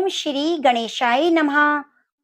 ओम श्री गणेशाय नमः।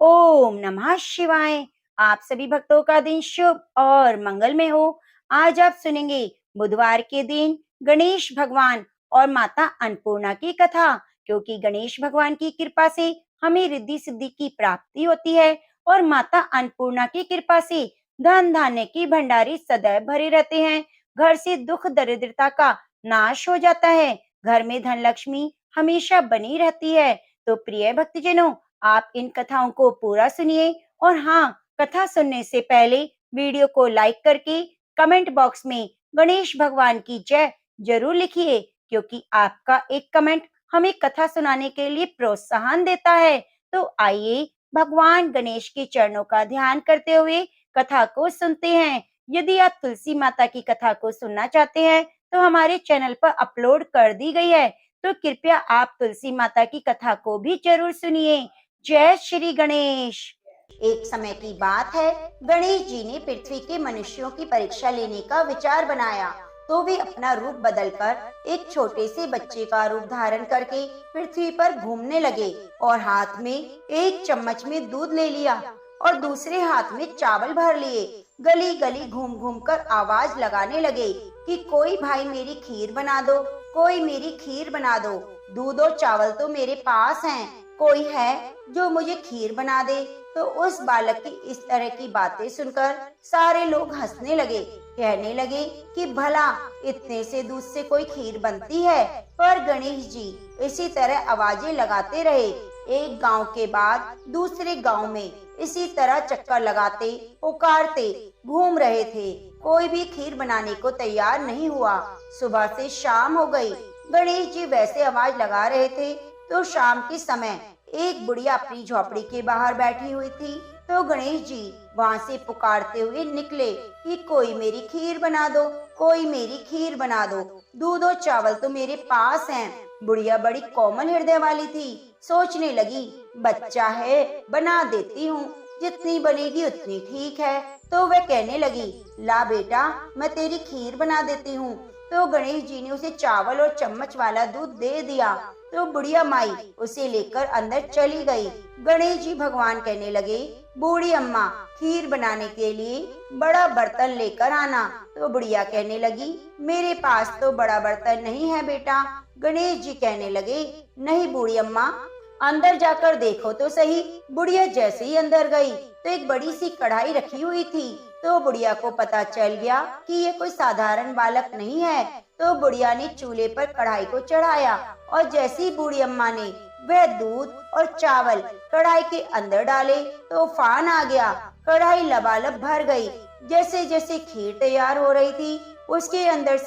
ओम नमः शिवाय। आप सभी भक्तों का दिन शुभ और मंगलमय हो। आज आप सुनेंगे बुधवार के दिन गणेश भगवान और माता अन्नपूर्णा की कथा, क्योंकि गणेश भगवान की कृपा से हमें रिद्धि सिद्धि की प्राप्ति होती है और माता अन्नपूर्णा की कृपा से धन धान्य की भंडारी सदैव भरे रहते हैं। घर से दुख दरिद्रता का नाश हो जाता है। घर में धन लक्ष्मी हमेशा बनी रहती है। तो प्रिय भक्तजनों, आप इन कथाओं को पूरा सुनिए और हाँ, कथा सुनने से पहले वीडियो को लाइक करके कमेंट बॉक्स में गणेश भगवान की जय जरूर लिखिए, क्योंकि आपका एक कमेंट हमें कथा सुनाने के लिए प्रोत्साहन देता है। तो आइए भगवान गणेश के चरणों का ध्यान करते हुए कथा को सुनते हैं। यदि आप तुलसी माता की कथा को सुनना चाहते हैं तो हमारे चैनल पर अपलोड कर दी गई है, तो कृपया आप तुलसी माता की कथा को भी जरूर सुनिए। जय श्री गणेश। एक समय की बात है, गणेश जी ने पृथ्वी के मनुष्यों की परीक्षा लेने का विचार बनाया, तो वे अपना रूप बदलकर एक छोटे से बच्चे का रूप धारण करके पृथ्वी पर घूमने लगे और हाथ में एक चम्मच में दूध ले लिया और दूसरे हाथ में चावल भर लिए। गली गली घूम घूम कर आवाज लगाने लगे कि कोई भाई मेरी खीर बना दो, कोई मेरी खीर बना दो। दूध और चावल तो मेरे पास हैं, कोई है जो मुझे खीर बना दे। तो उस बालक की इस तरह की बातें सुनकर सारे लोग हंसने लगे, कहने लगे कि भला इतने से दूध से कोई खीर बनती है। पर गणेश जी इसी तरह आवाजें लगाते रहे। एक गांव के बाद दूसरे गांव में इसी तरह चक्कर लगाते पुकारते घूम रहे थे। कोई भी खीर बनाने को तैयार नहीं हुआ। सुबह से शाम हो गई। गणेश जी वैसे आवाज लगा रहे थे तो शाम के समय एक बुढ़िया अपनी झोपड़ी के बाहर बैठी हुई थी। तो गणेश जी वहाँ से पुकारते हुए निकले कि कोई मेरी खीर बना दो, कोई मेरी खीर बना दो। दूध और चावल तो मेरे पास हैं। बुढ़िया बड़ी कोमल हृदय वाली थी, सोचने लगी बच्चा है बना देती हूँ, जितनी बनेगी उतनी ठीक है। तो वह कहने लगी ला बेटा मैं तेरी खीर बना देती हूँ। तो गणेश जी ने उसे चावल और चम्मच वाला दूध दे दिया। तो बुढ़िया माई उसे लेकर अंदर चली गई। गणेश जी भगवान कहने लगे बूढ़ी अम्मा खीर बनाने के लिए बड़ा बर्तन लेकर आना। तो बुढ़िया कहने लगी मेरे पास तो बड़ा बर्तन नहीं है बेटा। गणेश जी कहने लगे नहीं बूढ़ी अम्मा, अंदर जाकर देखो तो सही। बुढ़िया जैसे ही अंदर गई तो एक बड़ी सी कढ़ाई रखी हुई थी। तो बुढ़िया को पता चल गया कि ये कोई साधारण बालक नहीं है। तो बुढ़िया ने चूल्हे पर कढ़ाई को चढ़ाया और जैसी बूढ़ी अम्मा ने वह दूध और चावल कढ़ाई के अंदर डाले तो तूफान आ गया। कढ़ाई लबालब भर गई। जैसे जैसे खीर तैयार हो रही थी उसके अंदर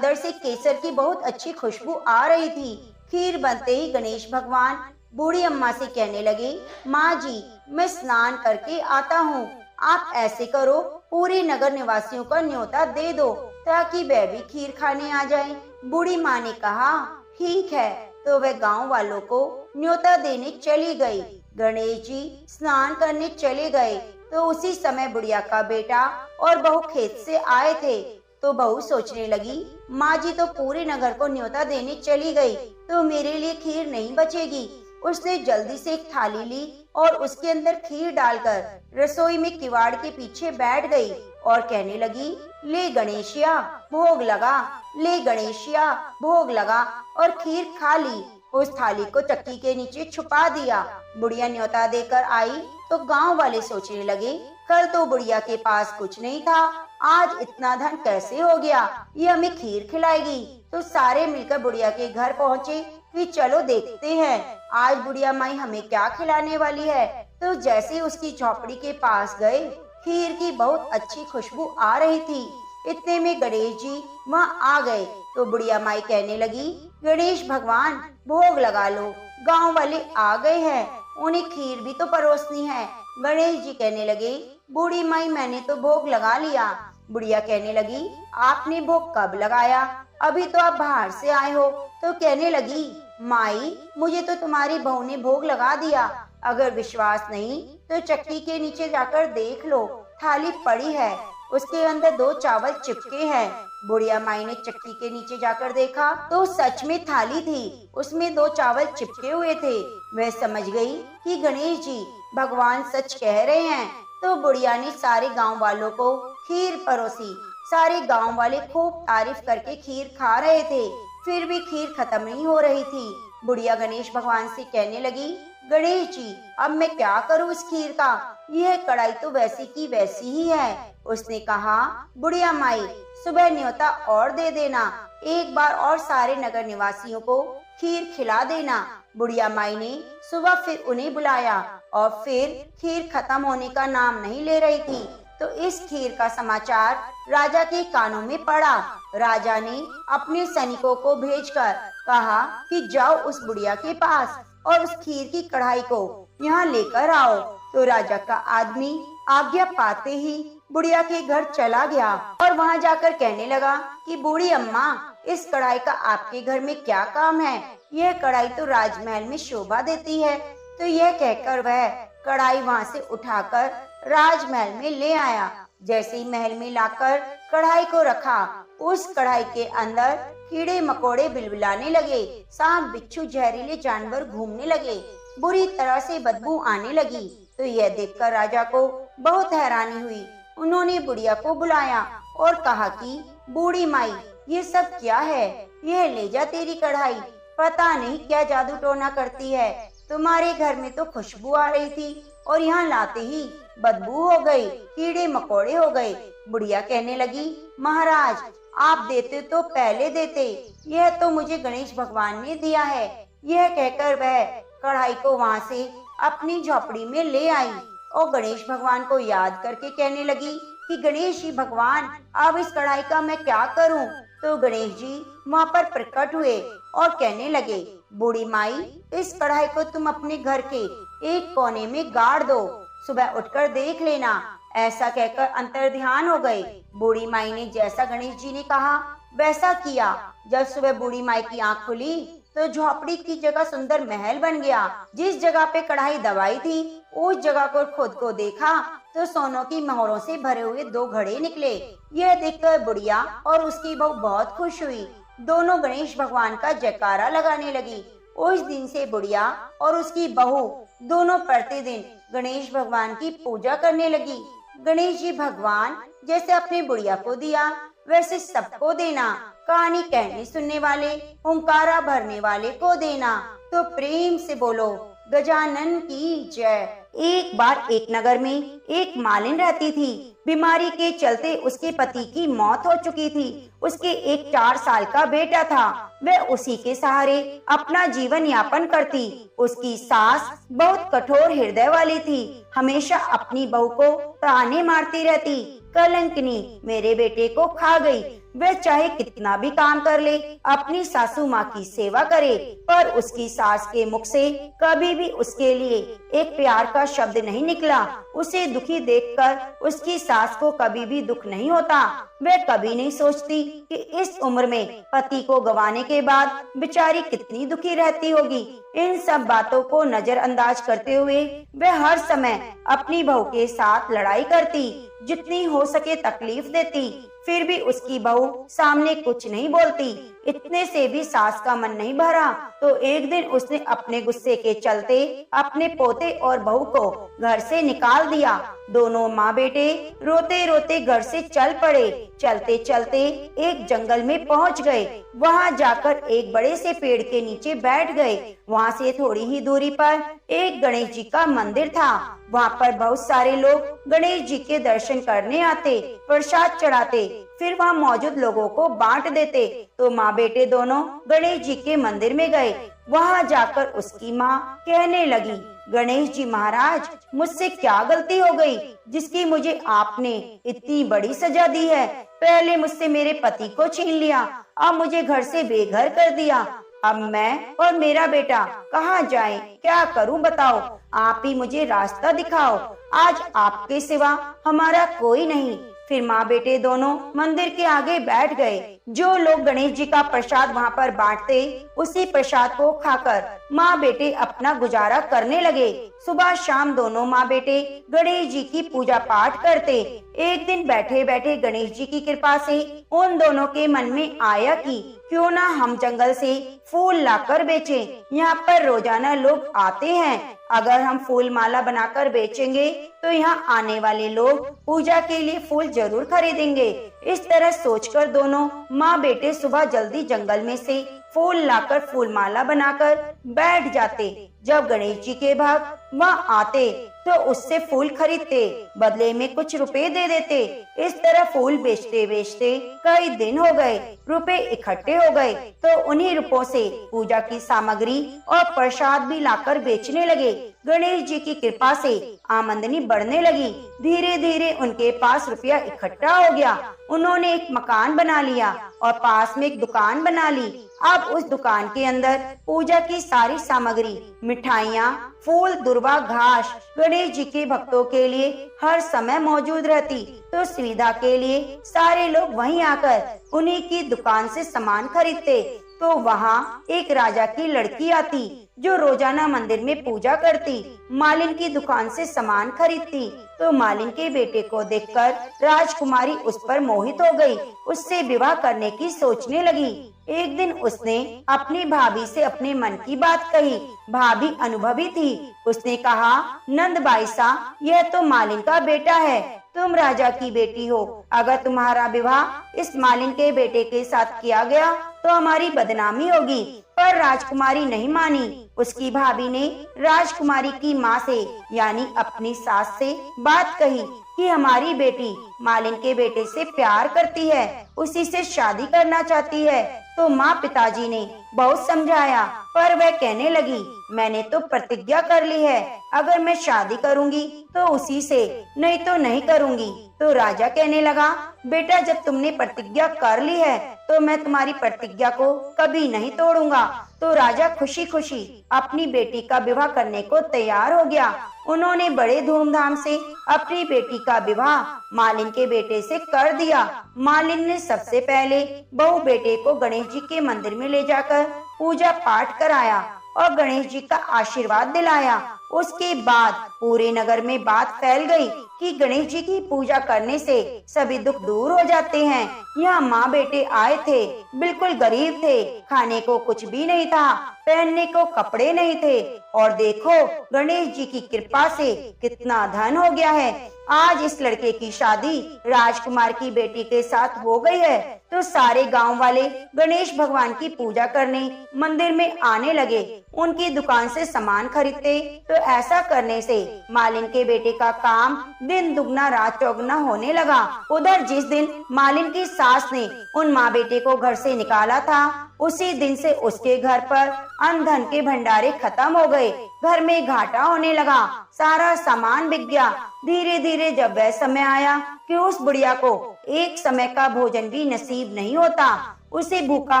से केसर की बहुत अच्छी खुशबू आ रही थी। खीर बनते ही गणेश भगवान बूढ़ी अम्मा से कहने लगे माँ जी मैं स्नान करके आता हूँ, आप ऐसे करो पूरे नगर निवासियों का न्योता दे दो ताकि वह भी खीर खाने आ जाए। बूढ़ी माँ ने कहा ठीक है। तो वह गांव वालों को न्योता देने चली गई। गणेश जी स्नान करने चले गए तो उसी समय बुढ़िया का बेटा और बहू खेत से आए थे। तो बहू सोचने लगी माँ जी तो पूरे नगर को न्योता देने चली गई तो मेरे लिए खीर नहीं बचेगी। उसने जल्दी से एक थाली ली और उसके अंदर खीर डालकर रसोई में किवाड़ के पीछे बैठ गई और कहने लगी ले गणेशिया भोग लगा, ले गणेशिया भोग लगा और खीर खा ली। उस थाली को चक्की के नीचे छुपा दिया। बुढ़िया न्योता देकर आई तो गांव वाले सोचने लगे कल तो बुढ़िया के पास कुछ नहीं था, आज इतना धन कैसे हो गया, ये हमें खीर खिलाएगी। तो सारे मिलकर बुढ़िया के घर पहुँचे कि चलो देखते हैं आज बुढ़िया माई हमें क्या खिलाने वाली है। तो जैसे उसकी झोपड़ी के पास गए खीर की बहुत अच्छी खुशबू आ रही थी। इतने में गणेश जी वहाँ आ गए। तो बुढ़िया माई कहने लगी गणेश भगवान भोग लगा लो, गांव वाले आ गए हैं, उन्हें खीर भी तो परोसनी है। गणेश जी कहने लगे बूढ़ी माई मैंने तो भोग लगा लिया। बुढ़िया कहने लगी आपने भोग कब लगाया, अभी तो आप बाहर से आए हो। तो कहने लगी माई मुझे तो तुम्हारी बहू ने भोग लगा दिया, अगर विश्वास नहीं तो चक्की के नीचे जाकर देख लो, थाली पड़ी है उसके अंदर 2 चावल चिपके हैं। बुढ़िया माई ने चक्की के नीचे जाकर देखा तो सच में थाली थी, उसमें 2 चावल चिपके हुए थे। वह समझ गई कि गणेश जी भगवान सच कह रहे हैं। तो बुढ़िया ने सारे गांव वालों को खीर परोसी। सारे गांव वाले खूब तारीफ करके खीर खा रहे थे, फिर भी खीर खत्म नहीं हो रही थी। बुढ़िया गणेश भगवान से कहने लगी, गणेश जी अब मैं क्या करूं इस खीर का, यह कढ़ाई तो वैसी की वैसी ही है। उसने कहा, बुढ़िया माई सुबह न्योता और दे देना, एक बार और सारे नगर निवासियों को खीर खिला देना। बुढ़िया माई ने सुबह फिर उन्हें बुलाया और फिर खीर खत्म होने का नाम नहीं ले रही थी। तो इस खीर का समाचार राजा के कानों में पड़ा। राजा ने अपने सैनिकों को भेजकर कहा कि जाओ उस बुढ़िया के पास और उस खीर की कढ़ाई को यहाँ लेकर आओ। तो राजा का आदमी आज्ञा पाते ही बुढ़िया के घर चला गया और वहाँ जाकर कहने लगा कि बूढ़ी अम्मा, इस कढ़ाई का आपके घर में क्या काम है? यह कढ़ाई तो राजमहल में शोभा देती है। तो यह कहकर वह कढ़ाई वहाँ से उठाकर राजमहल में ले आया। जैसे ही महल में लाकर कढ़ाई को रखा, उस कढ़ाई के अंदर कीड़े मकोड़े बिलबिलाने लगे, सांप बिच्छू जहरीले जानवर घूमने लगे, बुरी तरह से बदबू आने लगी। तो यह देखकर राजा को बहुत हैरानी हुई। उन्होंने बुढ़िया को बुलाया और कहा कि बूढ़ी माई, ये सब क्या है? यह ले जा तेरी कढ़ाई, पता नहीं क्या जादू टोना करती है। तुम्हारे घर में तो खुशबू आ रही थी और यहाँ लाते ही बदबू हो गई, कीड़े मकोड़े हो गए। बुढ़िया कहने लगी, महाराज आप देते तो पहले देते, यह तो मुझे गणेश भगवान ने दिया है। यह कहकर वह कढ़ाई को वहाँ से अपनी झोपड़ी में ले आई और गणेश भगवान को याद करके कहने लगी कि गणेश जी भगवान, अब इस कढ़ाई का मैं क्या करूं? तो गणेश जी वहाँ पर प्रकट हुए और कहने लगे, बूढ़ी माई, इस कढ़ाई को तुम अपने घर के एक कोने में गाड़ दो, सुबह उठकर देख लेना। ऐसा कहकर अंतर ध्यान हो गए। बूढ़ी माई ने जैसा गणेश जी ने कहा वैसा किया। जब सुबह बूढ़ी माई की आंख खुली तो झोपड़ी की जगह सुंदर महल बन गया। जिस जगह पे कढ़ाई दबाई थी उस जगह को खुद को देखा तो सोनों की मोहरों से भरे हुए 2 घड़े निकले। यह देखकर बुढ़िया और उसकी बहू बहुत खुश हुई। दोनों गणेश भगवान का जयकारा लगाने लगी। उस दिन से बुढ़िया और उसकी बहू दोनों प्रतिदिन गणेश भगवान की पूजा करने लगी। गणेश जी भगवान जैसे अपने बुढ़िया को दिया वैसे सबको देना। कहानी कहने सुनने वाले, ओंकारा भरने वाले को देना। तो प्रेम से बोलो गजानन की जय। एक बार एक नगर में एक मालिन रहती थी। बीमारी के चलते उसके पति की मौत हो चुकी थी। उसके एक 4 साल का बेटा था। वह उसी के सहारे अपना जीवन यापन करती। उसकी सास बहुत कठोर हृदय वाली थी, हमेशा अपनी बहू को ताने मारती रहती। कलंकनी मेरे बेटे को खा गई। वह चाहे कितना भी काम कर ले, अपनी सासू माँ की सेवा करे, पर उसकी सास के मुख से कभी भी उसके लिए एक प्यार का शब्द नहीं निकला। उसे दुखी देखकर उसकी सास को कभी भी दुख नहीं होता। वह कभी नहीं सोचती कि इस उम्र में पति को गंवाने के बाद बेचारी कितनी दुखी रहती होगी। इन सब बातों को नजरअंदाज करते हुए वह हर समय अपनी बहू के साथ लड़ाई करती, जितनी हो सके तकलीफ देती। फिर भी उसकी बहू सामने कुछ नहीं बोलती। इतने से भी सास का मन नहीं भरा तो एक दिन उसने अपने गुस्से के चलते अपने पोते और बहू को घर से निकाल दिया। दोनों माँ बेटे रोते रोते घर से चल पड़े। चलते चलते एक जंगल में पहुँच गए। वहाँ जाकर एक बड़े से पेड़ के नीचे बैठ गए। वहाँ से थोड़ी ही दूरी पर एक गणेश जी का मंदिर था। वहाँ पर बहुत सारे लोग गणेश जी के दर्शन करने आते, प्रसाद चढ़ाते, फिर वहाँ मौजूद लोगों को बांट देते। तो माँ बेटे दोनों गणेश जी के मंदिर में गए। वहाँ जाकर उसकी माँ कहने लगी, गणेश जी महाराज, मुझसे क्या गलती हो गई जिसकी मुझे आपने इतनी बड़ी सजा दी है? पहले मुझसे मेरे पति को छीन लिया, अब मुझे घर से बेघर कर दिया। अब मैं और मेरा बेटा कहाँ जाएं? क्या करूं बताओ? आप ही मुझे रास्ता दिखाओ। आज आपके सिवा हमारा कोई नहीं। फिर माँ बेटे दोनों मंदिर के आगे बैठ गए। जो लोग गणेश जी का प्रसाद वहाँ पर बांटते, उसी प्रसाद को खाकर माँ बेटे अपना गुजारा करने लगे। सुबह शाम दोनों माँ बेटे गणेश जी की पूजा पाठ करते। एक दिन बैठे बैठे गणेश जी की कृपा से उन दोनों के मन में आया कि क्यों ना हम जंगल से फूल लाकर बेचें। यहाँ पर रोजाना लोग आते हैं, अगर हम फूल माला बनाकर बेचेंगे तो यहाँ आने वाले लोग पूजा के लिए फूल जरूर खरीदेंगे। इस तरह सोचकर दोनों माँ बेटे सुबह जल्दी जंगल में से फूल लाकर फूल माला बनाकर बैठ जाते। जब गणेश जी के भक्त वहाँ आते तो उससे फूल खरीदते, बदले में कुछ रुपए दे देते। इस तरह फूल बेचते बेचते कई दिन हो गए, रुपए इकट्ठे हो गए तो उन्हीं रुपयों से पूजा की सामग्री और प्रसाद भी लाकर बेचने लगे। गणेश जी की कृपा से आमदनी बढ़ने लगी। धीरे धीरे उनके पास रुपया इकट्ठा हो गया। उन्होंने एक मकान बना लिया और पास में एक दुकान बना ली। अब उस दुकान के अंदर पूजा की सारी सामग्री, मिठाइयाँ, फूल, दुर्वा, घास गणेश जी के भक्तों के लिए हर समय मौजूद रहती। तो सुविधा के लिए सारे लोग वहीं आकर उन्हीं की दुकान से सामान खरीदते। तो वहाँ एक राजा की लड़की आती जो रोजाना मंदिर में पूजा करती, मालिन की दुकान से सामान खरीदती। तो मालिन के बेटे को देखकर राजकुमारी उस पर मोहित हो गई, उससे विवाह करने की सोचने लगी। एक दिन उसने अपनी भाभी से अपने मन की बात कही। भाभी अनुभवी थी। उसने कहा, नंद बाई सा, यह तो मालिन का बेटा है, तुम राजा की बेटी हो। अगर तुम्हारा विवाह इस मालिन के बेटे के साथ किया गया तो हमारी बदनामी होगी। पर राजकुमारी नहीं मानी। उसकी भाभी ने राजकुमारी की माँ से यानी अपनी सास से बात कही कि हमारी बेटी मालिन के बेटे से प्यार करती है, उसी से शादी करना चाहती है। तो माँ पिताजी ने बहुत समझाया, पर वह कहने लगी, मैंने तो प्रतिज्ञा कर ली है, अगर मैं शादी करूंगी तो उसी से, नहीं तो नहीं करूंगी। तो राजा कहने लगा, बेटा जब तुमने प्रतिज्ञा कर ली है तो मैं तुम्हारी प्रतिज्ञा को कभी नहीं तोड़ूंगा। तो राजा खुशी खुशी अपनी बेटी का विवाह करने को तैयार हो गया। उन्होंने बड़े धूमधाम से अपनी बेटी का विवाह मालिन के बेटे से कर दिया। मालिन ने सबसे पहले बहू बेटे को गणेश जी के मंदिर में ले जाकर पूजा पाठ कराया और गणेश जी का आशीर्वाद दिलाया। उसके बाद पूरे नगर में बात फैल गई कि गणेश जी की पूजा करने से सभी दुख दूर हो जाते हैं। यहाँ माँ बेटे आए थे, बिल्कुल गरीब थे, खाने को कुछ भी नहीं था, पहनने को कपड़े नहीं थे, और देखो गणेश जी की कृपा से कितना धन हो गया है। आज इस लड़के की शादी राजकुमार की बेटी के साथ हो गई है। तो सारे गांव वाले गणेश भगवान की पूजा करने मंदिर में आने लगे, उनकी दुकान से सामान खरीदते। तो ऐसा करने से मालिन के बेटे का काम दिन दुगना रात चौगुना होने लगा। उधर जिस दिन मालिन की सास ने उन माँ बेटे को घर से निकाला था, उसी दिन से उसके घर पर अन्न धन के भंडारे खत्म हो गए। घर में घाटा होने लगा, सारा सामान बिक गया। धीरे धीरे जब वह समय आया कि उस बुढ़िया को एक समय का भोजन भी नसीब नहीं होता, उसे भूखा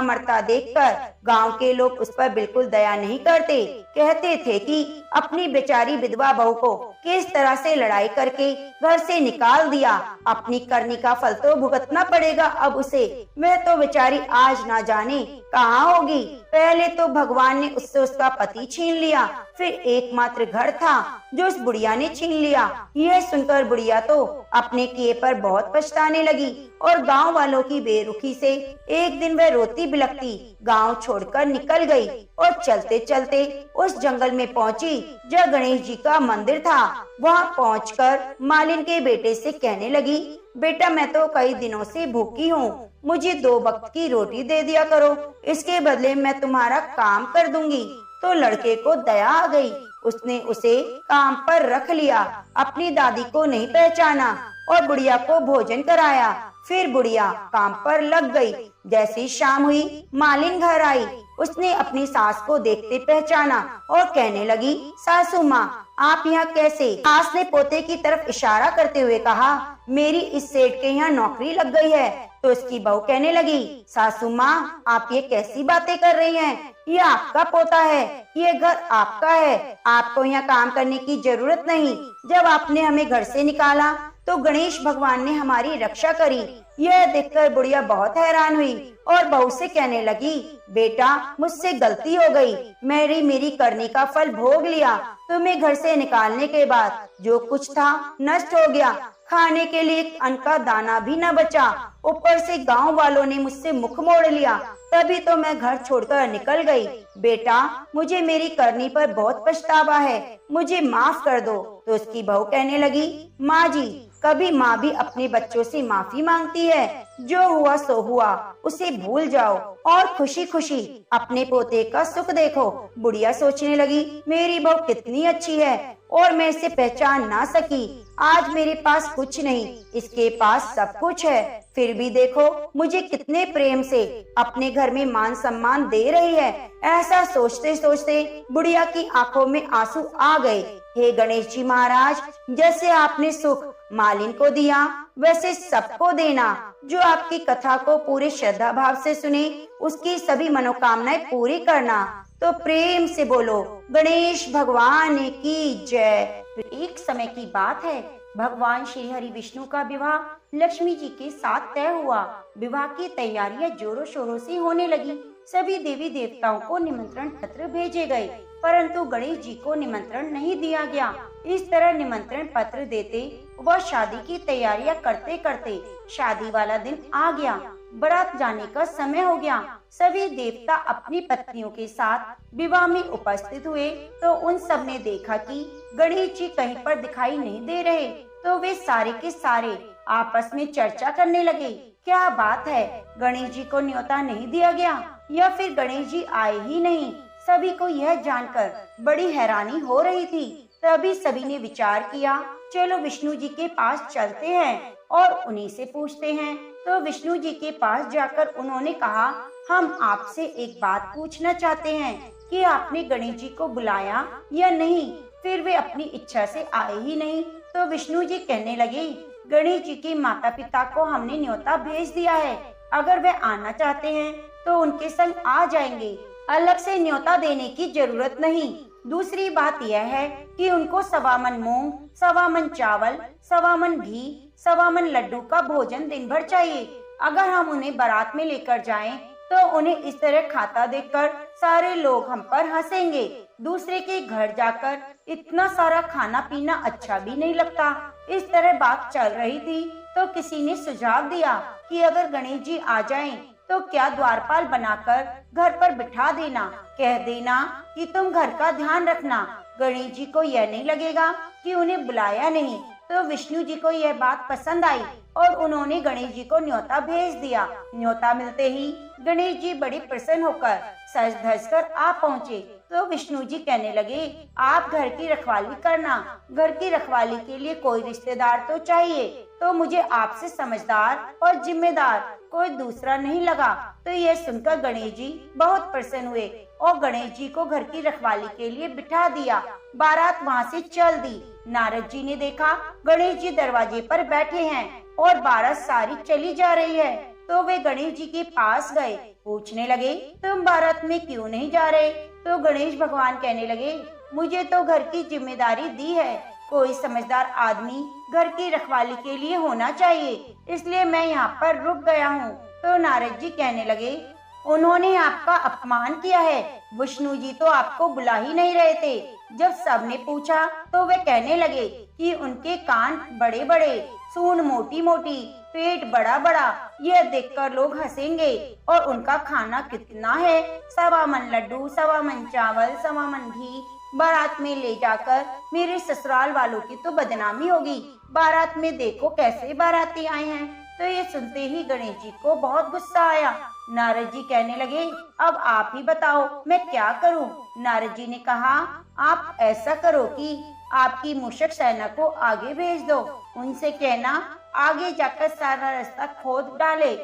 मरता देखकर गांव के लोग उस पर बिल्कुल दया नहीं करते। कहते थे कि अपनी बेचारी विधवा बहू को किस तरह से लड़ाई करके घर से निकाल दिया, अपनी करनी का फल तो भुगतना पड़ेगा अब उसे। वह तो बेचारी आज ना जाने कहाँ होगी। पहले तो भगवान ने उससे उसका पति छीन लिया, फिर एकमात्र घर था जो उस बुढ़िया ने छीन लिया। यह सुनकर बुढ़िया तो अपने किए पर बहुत पछताने लगी और गांव वालों की बेरुखी से एक दिन वह रोती बिलखती गांव छोड़कर निकल गई और चलते चलते उस जंगल में पहुंची जहाँ गणेश जी का मंदिर था। वहां पहुंचकर मालिन के बेटे से कहने लगी, बेटा मैं तो कई दिनों से भूखी हूँ, मुझे 2 वक्त की रोटी दे दिया करो, इसके बदले मैं तुम्हारा काम कर दूंगी। तो लड़के को दया आ गई, उसने उसे काम पर रख लिया, अपनी दादी को नहीं पहचाना और बुढ़िया को भोजन कराया। फिर बुढ़िया काम पर लग गई। जैसी शाम हुई मालिन घर आई, उसने अपनी सास को देखते पहचाना और कहने लगी, सासू माँ आप यहाँ कैसे? सास ने पोते की तरफ इशारा करते हुए कहा, मेरी इस सेठ के यहाँ नौकरी लग गई है। तो उसकी बहू कहने लगी, सासू माँ आप ये कैसी बातें कर रही हैं? ये आपका पोता है, ये घर आपका है, आपको यहाँ काम करने की जरूरत नहीं। जब आपने हमें घर से निकाला तो गणेश भगवान ने हमारी रक्षा करी। यह देखकर बुढ़िया बहुत हैरान हुई और बहू से कहने लगी, बेटा मुझसे गलती हो गई, मेरी करनी का फल भोग लिया। तुम्हें घर से निकालने के बाद जो कुछ था नष्ट हो गया, खाने के लिए एक अन्न का दाना भी न बचा। ऊपर से गांव वालों ने मुझसे मुख मोड़ लिया, तभी तो मैं घर छोड़कर निकल गई। बेटा मुझे मेरी करनी पर बहुत पछतावा है, मुझे माफ कर दो। तो उसकी बहू कहने लगी, माँ जी कभी माँ भी अपने बच्चों से माफी मांगती है। जो हुआ सो हुआ, उसे भूल जाओ और खुशी खुशी अपने पोते का सुख देखो। बुढ़िया सोचने लगी, मेरी बहू कितनी अच्छी है और मैं इसे पहचान ना सकी। आज मेरे पास कुछ नहीं, इसके पास सब कुछ है, फिर भी देखो मुझे कितने प्रेम से अपने घर में मान सम्मान दे रही है। ऐसा सोचते सोचते बुढ़िया की आंखों में आंसू आ गए। हे गणेश जी महाराज, जैसे आपने सुख मालिन को दिया वैसे सबको देना। जो आपकी कथा को पूरे श्रद्धा भाव से सुने उसकी सभी मनोकामनाएं पूरी करना। तो प्रेम से बोलो गणेश भगवान की जय। एक समय की बात है, भगवान श्री हरि विष्णु का विवाह लक्ष्मी जी के साथ तय हुआ। विवाह की तैयारियां जोरों शोरों से होने लगी। सभी देवी देवताओं को निमंत्रण पत्र भेजे गए, परंतु गणेश जी को निमंत्रण नहीं दिया गया। इस तरह निमंत्रण पत्र देते वह शादी की तैयारियां करते करते शादी वाला दिन आ गया। बारात जाने का समय हो गया। सभी देवता अपनी पत्नियों के साथ विवाह में उपस्थित हुए तो उन सब ने देखा कि गणेश जी कहीं पर दिखाई नहीं दे रहे। तो वे सारे के सारे आपस में चर्चा करने लगे, क्या बात है, गणेश जी को न्योता नहीं दिया गया या फिर गणेश जी आए ही नहीं। सभी को यह जानकर बड़ी हैरानी हो रही थी। तभी सभी ने विचार किया, चलो विष्णु जी के पास चलते हैं और उन्हीं से पूछते हैं। तो विष्णु जी के पास जाकर उन्होंने कहा, हम आपसे एक बात पूछना चाहते हैं कि आपने गणेश जी को बुलाया या नहीं। फिर वे अपनी इच्छा से आए ही नहीं। तो विष्णु जी कहने लगे, गणेश जी के माता पिता को हमने न्योता भेज दिया है, अगर वे आना चाहते हैं तो उनके संग आ जाएंगे, अलग से न्योता देने की जरूरत नहीं। दूसरी बात यह है कि उनको 1.25 मन मूंग, 1.25 मन चावल, 1.25 मन घी, 1.25 मन लड्डू का भोजन दिन भर चाहिए। अगर हम उन्हें बारात में लेकर जाएं, तो उन्हें इस तरह खाता देखकर सारे लोग हम पर हंसेंगे। दूसरे के घर जाकर इतना सारा खाना पीना अच्छा भी नहीं लगता। इस तरह बात चल रही थी तो किसी ने सुझाव दिया कि अगर गणेश जी आ जाएं, तो क्या द्वारपाल बनाकर घर पर बिठा देना, कह देना कि तुम घर का ध्यान रखना। गणेश जी को यह नहीं लगेगा कि उन्हें बुलाया नहीं। तो विष्णु जी को यह बात पसंद आई और उन्होंने गणेश जी को न्योता भेज दिया। न्योता मिलते ही गणेश जी बड़े प्रसन्न होकर सज धज कर आ पहुँचे। तो विष्णु जी कहने लगे, आप घर की रखवाली करना, घर की रखवाली के लिए कोई रिश्तेदार तो चाहिए। तो मुझे आपसे समझदार और जिम्मेदार कोई दूसरा नहीं लगा। तो यह सुनकर गणेश जी बहुत प्रसन्न हुए और गणेश जी को घर की रखवाली के लिए बिठा दिया। बारात वहाँ से चल दी। नारद जी ने देखा गणेश जी दरवाजे पर बैठे हैं और बारात सारी चली जा रही है। तो वे गणेश जी के पास गए, पूछने लगे, तुम बारात में क्यों नहीं जा रहे। तो गणेश भगवान कहने लगे, मुझे तो घर की जिम्मेदारी दी है, कोई समझदार आदमी घर की रखवाली के लिए होना चाहिए, इसलिए मैं यहाँ पर रुक गया हूँ। तो नारद जी कहने लगे, उन्होंने आपका अपमान किया है, विष्णु जी तो आपको बुला ही नहीं रहे थे। जब सबने पूछा तो वे कहने लगे कि उनके कान बड़े बड़े, सूंड मोटी मोटी, पेट बड़ा बड़ा, यह देखकर लोग हंसेंगे। और उनका खाना कितना है, 1.25 मन लड्डू, 1.25 मन चावल, 1.25 मन घी। बारात में ले जाकर मेरे ससुराल वालों की तो बदनामी होगी। बारात में देखो कैसे बाराती आए हैं। तो ये सुनते ही गणेश जी को बहुत गुस्सा आया। नारद जी कहने लगे, अब आप ही बताओ मैं क्या करूं। नारद जी ने कहा, आप ऐसा करो कि आपकी मूषक सेना को आगे भेज दो, उनसे कहना आगे जाकर सारा रास्ता खोद डाले,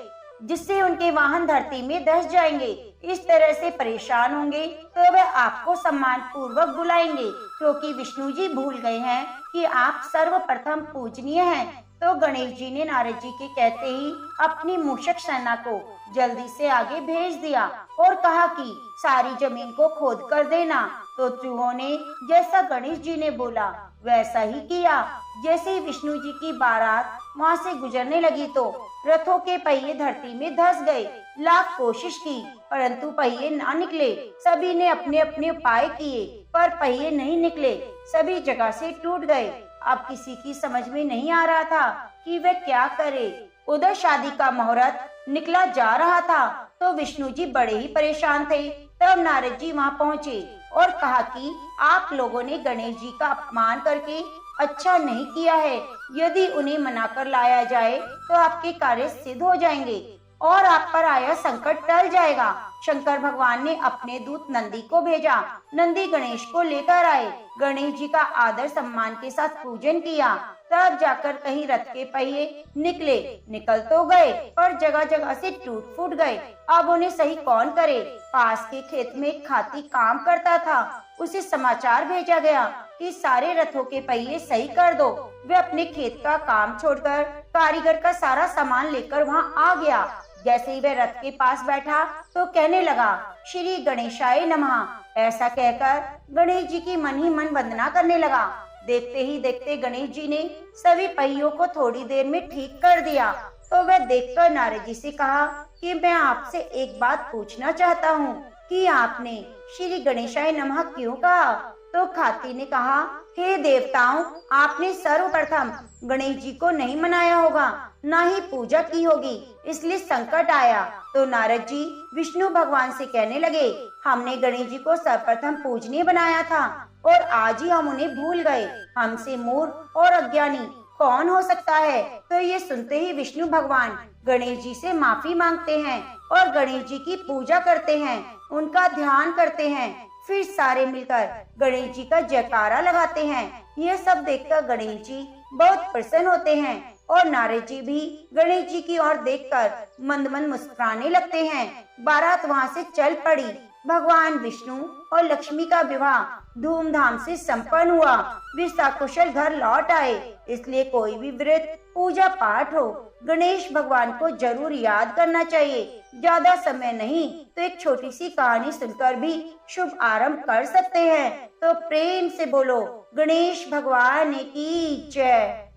जिससे उनके वाहन धरती में धंस जाएंगे। इस तरह से परेशान होंगे तो वे आपको सम्मान पूर्वक बुलाएंगे, क्योंकि विष्णु जी भूल गए हैं कि आप सर्वप्रथम पूजनीय हैं। तो गणेश जी ने नारद जी के कहते ही अपनी मूषक सेना को जल्दी से आगे भेज दिया और कहा कि सारी जमीन को खोद कर देना तो चूहों ने जैसा गणेश जी ने बोला वैसा ही किया। जैसे ही विष्णु जी की बारात वहाँ से गुजरने लगी तो रथों के पहिए धरती में धंस गए। लाख कोशिश की परंतु पहिए ना निकले। सभी ने अपने अपने उपाय किए पर पहिए नहीं निकले, सभी जगह से टूट गए। अब किसी की समझ में नहीं आ रहा था कि वह क्या करे। उधर शादी का मुहूर्त निकला जा रहा था तो विष्णु जी बड़े ही परेशान थे। तब नारद जी वहाँ पहुँचे और कहा कि आप लोगों ने गणेश जी का अपमान करके अच्छा नहीं किया है। यदि उन्हें मनाकर लाया जाए तो आपके कार्य सिद्ध हो जाएंगे और आप पर आया संकट टल जाएगा। शंकर भगवान ने अपने दूत नंदी को भेजा। नंदी गणेश को लेकर आए। गणेश जी का आदर सम्मान के साथ पूजन किया। तब जाकर कहीं रथ के पहिए निकल तो गए पर जगह जगह से टूट फूट गए। अब उन्हें सही कौन करे। पास के खेत में एक हाथी काम करता था। उसे समाचार भेजा गया कि सारे रथों के पहिए सही कर दो। वे अपने खेत का काम छोड़कर कारीगर का सारा सामान लेकर वहाँ आ गया। जैसे ही वह रथ के पास बैठा तो कहने लगा, श्री गणेशाय नमः। ऐसा कहकर गणेश जी की मन ही मन वंदना करने लगा। देखते ही देखते गणेश जी ने सभी पहियों को थोड़ी देर में ठीक कर दिया। तो वह देखकर नारद जी से कहा कि मैं आपसे एक बात पूछना चाहता हूँ कि आपने श्री गणेशाय नमः क्यों कहा। तो हाथी ने कहा, हे देवताओं, आपने सर्वप्रथम गणेश जी को नहीं मनाया होगा, न ही पूजा की होगी, इसलिए संकट आया। तो नारद जी विष्णु भगवान से कहने लगे, हमने गणेश जी को सर्वप्रथम पूजनीय बनाया था और आज ही हम उन्हें भूल गए। हमसे मूर्ख और अज्ञानी कौन हो सकता है। तो ये सुनते ही विष्णु भगवान गणेश जी से माफी मांगते हैं और गणेश जी की पूजा करते हैं, उनका ध्यान करते हैं। फिर सारे मिलकर गणेश जी का जयकारा लगाते हैं। यह सब देखकर गणेश जी बहुत प्रसन्न होते हैं और नारद जी भी गणेश जी की ओर देखकर मंद मंद मुस्कुराने लगते हैं। बारात वहाँ से चल पड़ी। भगवान विष्णु और लक्ष्मी का विवाह धूमधाम से संपन्न हुआ। वे सकुशल घर लौट आए। इसलिए कोई भी व्रत पूजा पाठ हो, गणेश भगवान को जरूर याद करना चाहिए। ज्यादा समय नहीं तो एक छोटी सी कहानी सुनकर भी शुभ आरंभ कर सकते हैं। तो प्रेम से बोलो गणेश भगवान की जय।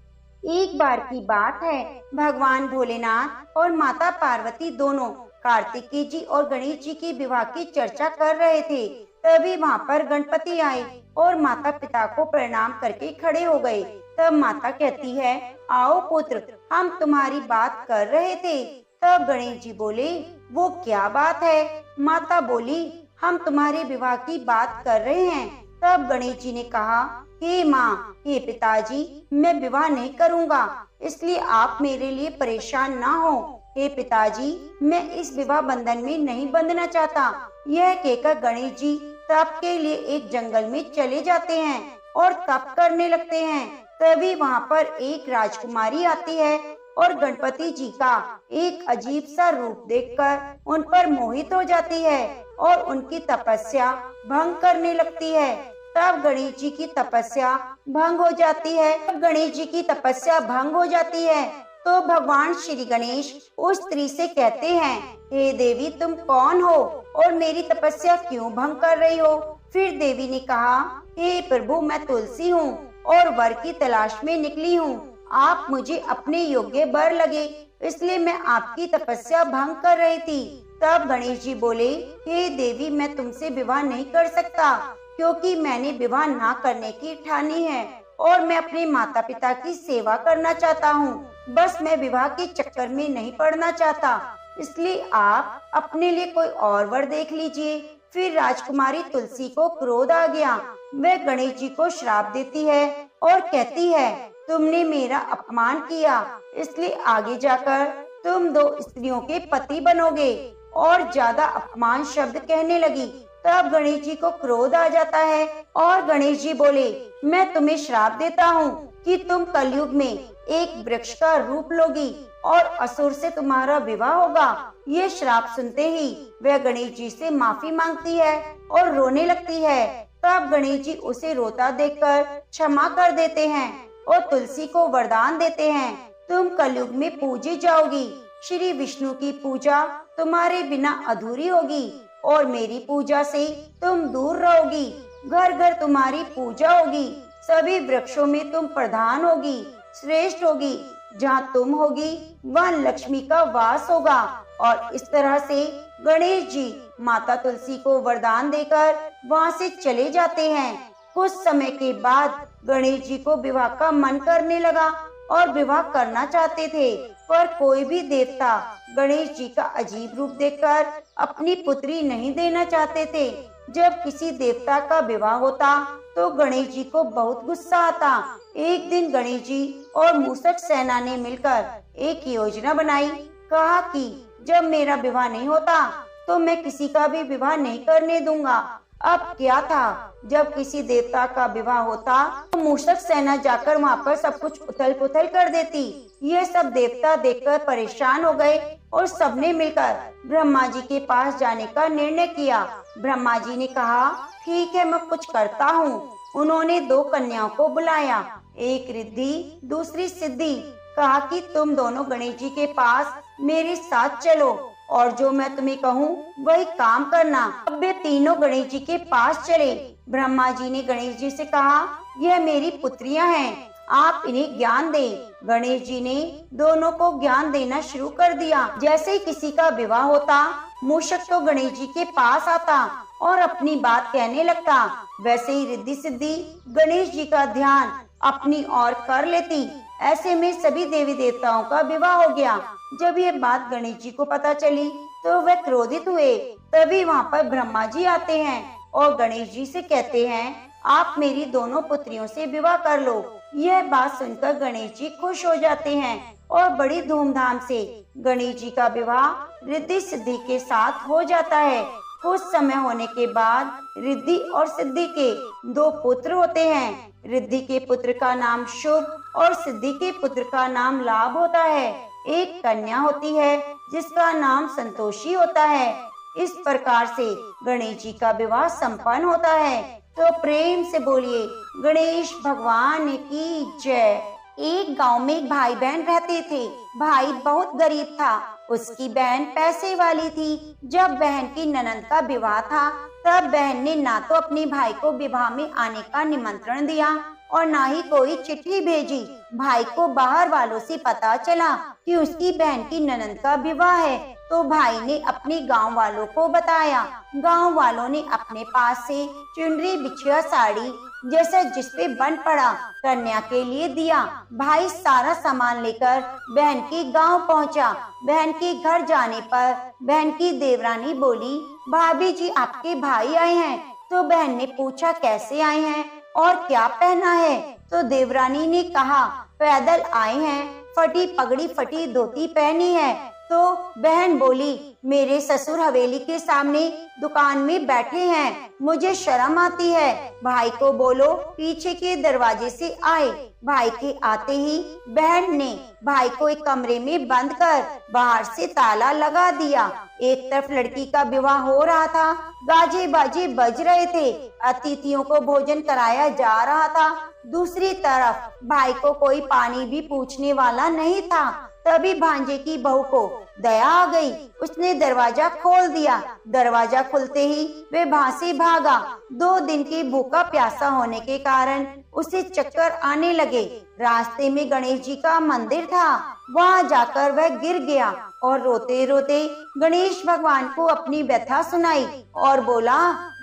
एक बार की बात है, भगवान भोलेनाथ और माता पार्वती दोनों कार्तिकेय जी और गणेश जी के विवाह की चर्चा कर रहे थे। तभी वहाँ पर गणपति आए और माता पिता को प्रणाम करके खड़े हो गए। तब माता कहती है, आओ पुत्र, हम तुम्हारी बात कर रहे थे। तब गणेश जी बोले, वो क्या बात है। माता बोली, हम तुम्हारे विवाह की बात कर रहे हैं। तब गणेश जी ने कहा, हे माँ, हे पिताजी, मैं विवाह नहीं करूँगा, इसलिए आप मेरे लिए परेशान ना हो। हे पिताजी, मैं इस विवाह बंधन में नहीं बंधना चाहता। यह कहकर गणेश जी तप के लिए एक जंगल में चले जाते हैं और तप करने लगते हैं। तभी वहाँ पर एक राजकुमारी आती है और गणपति जी का एक अजीब सा रूप देखकर उन पर मोहित हो जाती है और उनकी तपस्या भंग करने लगती है। तब गणेश जी की तपस्या भंग हो जाती है। तो भगवान श्री गणेश उस स्त्री से कहते हैं, हे देवी, तुम कौन हो और मेरी तपस्या क्यों भंग कर रही हो। फिर देवी ने कहा, हे प्रभु, मैं तुलसी हूँ और वर की तलाश में निकली हूँ। आप मुझे अपने योग्य वर लगे, इसलिए मैं आपकी तपस्या भंग कर रही थी। तब गणेश जी बोले, हे देवी, मैं तुमसे विवाह नहीं कर सकता क्योंकि मैंने विवाह ना करने की ठानी है और मैं अपने माता पिता की सेवा करना चाहता हूँ। बस मैं विवाह के चक्कर में नहीं पड़ना चाहता, इसलिए आप अपने लिए कोई और वर देख लीजिए। फिर राजकुमारी तुलसी को क्रोध आ गया। वह गणेश जी को श्राप देती है और कहती है, तुमने मेरा अपमान किया, इसलिए आगे जाकर तुम दो स्त्रियों के पति बनोगे। और ज्यादा अपमान शब्द कहने लगी। तब गणेश जी को क्रोध आ जाता है और गणेश जी बोले, मैं तुम्हें श्राप देता हूँ कि तुम कलयुग में एक वृक्ष का रूप लोगी और असुर से तुम्हारा विवाह होगा। ये श्राप सुनते ही वह गणेश जी से माफी मांगती है और रोने लगती है। तब गणेश जी उसे रोता देखकर क्षमा कर देते हैं और तुलसी को वरदान देते हैं, तुम कलयुग में पूजी जाओगी। श्री विष्णु की पूजा तुम्हारे बिना अधूरी होगी और मेरी पूजा से तुम दूर रहोगी। घर घर तुम्हारी पूजा होगी, सभी वृक्षों में तुम प्रधान होगी, श्रेष्ठ होगी। जहाँ तुम होगी वहाँ लक्ष्मी का वास होगा। और इस तरह से गणेश जी माता तुलसी को वरदान देकर वहाँ से चले जाते हैं। कुछ समय के बाद गणेश जी को विवाह का मन करने लगा और विवाह करना चाहते थे, पर कोई भी देवता गणेश जी का अजीब रूप देखकर अपनी पुत्री नहीं देना चाहते थे। जब किसी देवता का विवाह होता तो गणेश जी को बहुत गुस्सा आता। एक दिन गणेश जी और मूषक सेना ने मिलकर एक योजना बनाई। कहा कि जब मेरा विवाह नहीं होता तो मैं किसी का भी विवाह नहीं करने दूंगा। अब क्या था, जब किसी देवता का विवाह होता तो मूषक सेना जाकर वहाँ पर सब कुछ उथल पुथल कर देती। यह सब देवता देखकर परेशान हो गए और सबने मिलकर ब्रह्मा जी के पास जाने का निर्णय किया। ब्रह्मा जी ने कहा, ठीक है, मैं कुछ करता हूँ। उन्होंने 2 कन्याओं को बुलाया, एक रिद्धि दूसरी सिद्धि। कहा कि तुम दोनों गणेश जी के पास मेरे साथ चलो और जो मैं तुम्हें कहूँ वही काम करना। अब वे तीनों गणेश जी के पास चले। ब्रह्मा जी ने गणेश जी से कहा, यह मेरी पुत्रियां हैं, आप इन्हें ज्ञान दें। गणेश जी ने दोनों को ज्ञान देना शुरू कर दिया। जैसे ही किसी का विवाह होता, मूषक तो गणेश जी के पास आता और अपनी बात कहने लगता। वैसे ही रिद्धि सिद्धि गणेश जी का ध्यान अपनी ओर कर लेती। ऐसे में सभी देवी देवताओं का विवाह हो गया। जब ये बात गणेश जी को पता चली तो वे क्रोधित हुए। तभी वहाँ पर ब्रह्मा जी आते हैं और गणेश जी से कहते हैं, आप मेरी दोनों पुत्रियों से विवाह कर लो। यह बात सुनकर गणेश जी खुश हो जाते हैं और बड़ी धूमधाम से गणेश जी का विवाह रिद्धि सिद्धि के साथ हो जाता है। कुछ समय होने के बाद रिद्धि और सिद्धि के 2 पुत्र होते हैं। रिद्धि के पुत्र का नाम शुभ और सिद्धि के पुत्र का नाम लाभ होता है। एक कन्या होती है जिसका नाम संतोषी होता है। इस प्रकार से गणेश जी का विवाह संपन्न होता है। तो प्रेम से बोलिए गणेश भगवान की जय। एक गांव में एक भाई बहन रहते थे। भाई बहुत गरीब था, उसकी बहन पैसे वाली थी। जब बहन की ननद का विवाह था तब बहन ने ना तो अपने भाई को विवाह में आने का निमंत्रण दिया और ना ही कोई चिट्ठी भेजी। भाई को बाहर वालों से पता चला कि उसकी बहन की ननद का विवाह है, तो भाई ने अपने गांव वालों को बताया। गांव वालों ने अपने पास से चुनरी बिछिया साड़ी जैसा जिसपे बन पड़ा कन्या के लिए दिया। भाई सारा सामान लेकर बहन के गांव पहुंचा। बहन के घर जाने पर बहन की देवरानी बोली, भाभी जी आपके भाई आए हैं। तो बहन ने पूछा, कैसे आए हैं और क्या पहना है? तो देवरानी ने कहा, पैदल आए हैं, फटी पगड़ी फटी धोती पहनी है। तो बहन बोली, मेरे ससुर हवेली के सामने दुकान में बैठे हैं, मुझे शर्म आती है। भाई को बोलो पीछे के दरवाजे से आए। भाई के आते ही बहन ने भाई को एक कमरे में बंद कर बाहर से ताला लगा दिया। एक तरफ लड़की का विवाह हो रहा था, गाजे बाजे बज रहे थे, अतिथियों को भोजन कराया जा रहा था। दूसरी तरफ भाई को कोई पानी भी पूछने वाला नहीं था। तभी भांजे की बहू को दया आ गई, उसने दरवाजा खोल दिया। दरवाजा खुलते ही वे वहाँ से भागा। 2 दिन की भूखा प्यासा होने के कारण उसे चक्कर आने लगे। रास्ते में गणेश जी का मंदिर था, वहाँ जाकर वह गिर गया और रोते रोते गणेश भगवान को अपनी व्यथा सुनाई और बोला,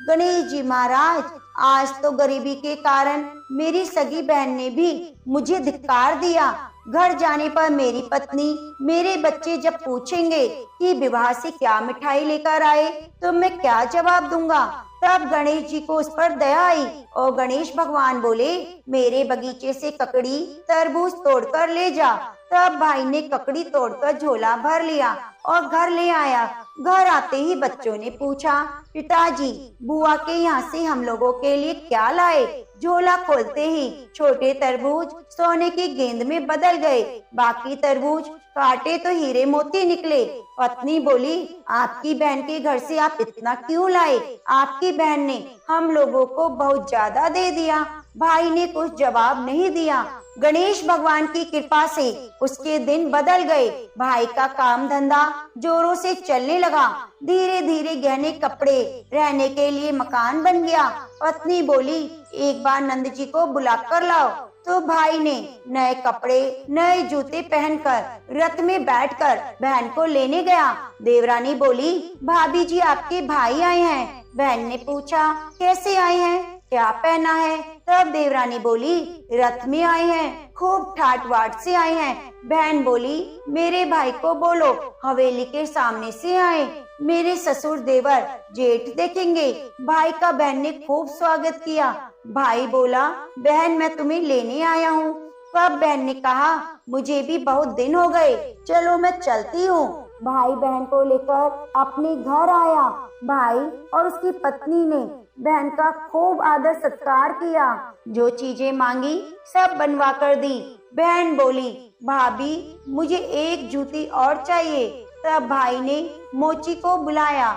गणेश जी महाराज, आज तो गरीबी के कारण मेरी सगी बहन ने भी मुझे धिक्कार दिया। घर जाने पर मेरी पत्नी, मेरे बच्चे जब पूछेंगे कि विवाह से क्या मिठाई लेकर आए तो मैं क्या जवाब दूंगा? तब गणेश जी को उस पर दया आई और गणेश भगवान बोले, मेरे बगीचे से ककड़ी तरबूज तोड़कर ले जा। तब भाई ने ककड़ी तोड़कर झोला भर लिया और घर ले आया। घर आते ही बच्चों ने पूछा, पिताजी बुआ के यहाँ से हम लोगों के लिए क्या लाए? झोला खोलते ही छोटे तरबूज सोने की गेंद में बदल गए, बाकी तरबूज काटे तो हीरे मोती निकले। पत्नी बोली, आपकी बहन के घर से आप इतना क्यों लाए? आपकी बहन ने हम लोगों को बहुत ज्यादा दे दिया। भाई ने कुछ जवाब नहीं दिया। गणेश भगवान की कृपा से उसके दिन बदल गए। भाई का काम धंधा जोरों से चलने लगा। धीरे धीरे गहने कपड़े, रहने के लिए मकान बन गया। पत्नी बोली, एक बार नंद जी को बुला कर लाओ। तो भाई ने नए कपड़े, नए जूते पहनकर रथ में बैठकर बहन को लेने गया। देवरानी बोली, भाभी जी आपके भाई आए हैं। बहन ने पूछा, कैसे आए हैं, क्या पहना है? तब देवरानी बोली, रथ में आए हैं, खूब ठाट बाट से आए हैं। बहन बोली, मेरे भाई को बोलो हवेली के सामने से आए, मेरे ससुर देवर जेठ देखेंगे। भाई का बहन ने खूब स्वागत किया। भाई बोला, बहन मैं तुम्हें लेने आया हूँ। तब बहन ने कहा, मुझे भी बहुत दिन हो गए, चलो मैं चलती हूँ। भाई बहन को लेकर अपने घर आया। भाई और उसकी पत्नी ने बहन का खूब आदर सत्कार किया। जो चीजें मांगी सब बनवा कर दी। बहन बोली, भाभी मुझे एक जूती और चाहिए। तब भाई ने मोची को बुलाया